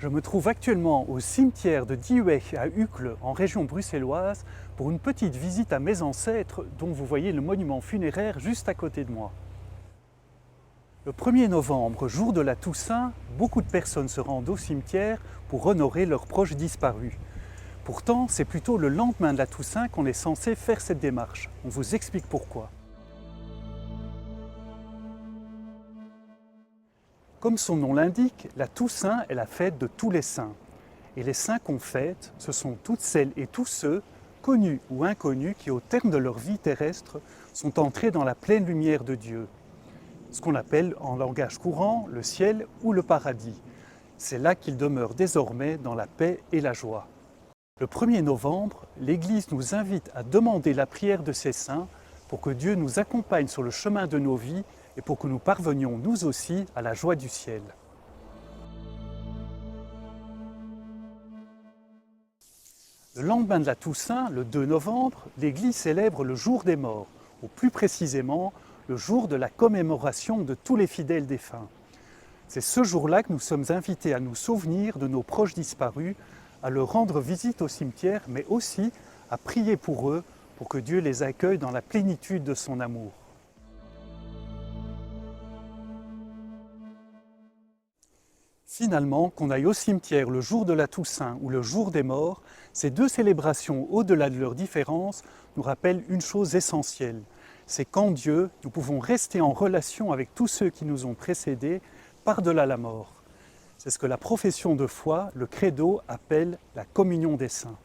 Je me trouve actuellement au cimetière de Dieuweg à Uccle, en région bruxelloise, pour une petite visite à mes ancêtres, dont vous voyez le monument funéraire juste à côté de moi. Le 1er novembre, jour de la Toussaint, beaucoup de personnes se rendent au cimetière pour honorer leurs proches disparus. Pourtant, c'est plutôt le lendemain de la Toussaint qu'on est censé faire cette démarche. On vous explique pourquoi. Comme son nom l'indique, la Toussaint est la fête de tous les saints. Et les saints qu'on fête, ce sont toutes celles et tous ceux, connus ou inconnus, qui au terme de leur vie terrestre sont entrés dans la pleine lumière de Dieu. Ce qu'on appelle en langage courant le ciel ou le paradis. C'est là qu'ils demeurent désormais dans la paix et la joie. Le 1er novembre, l'Église nous invite à demander la prière de ces saints pour que Dieu nous accompagne sur le chemin de nos vies et pour que nous parvenions nous aussi à la joie du ciel. Le lendemain de la Toussaint, le 2 novembre, l'Église célèbre le jour des morts, ou plus précisément le jour de la commémoration de tous les fidèles défunts. C'est ce jour-là que nous sommes invités à nous souvenir de nos proches disparus, à leur rendre visite au cimetière, mais aussi à prier pour eux, pour que Dieu les accueille dans la plénitude de son amour. Finalement, qu'on aille au cimetière le jour de la Toussaint ou le jour des morts, ces deux célébrations, au-delà de leurs différences, nous rappellent une chose essentielle. C'est qu'en Dieu, nous pouvons rester en relation avec tous ceux qui nous ont précédés, par-delà la mort. C'est ce que la profession de foi, le credo, appelle la communion des saints.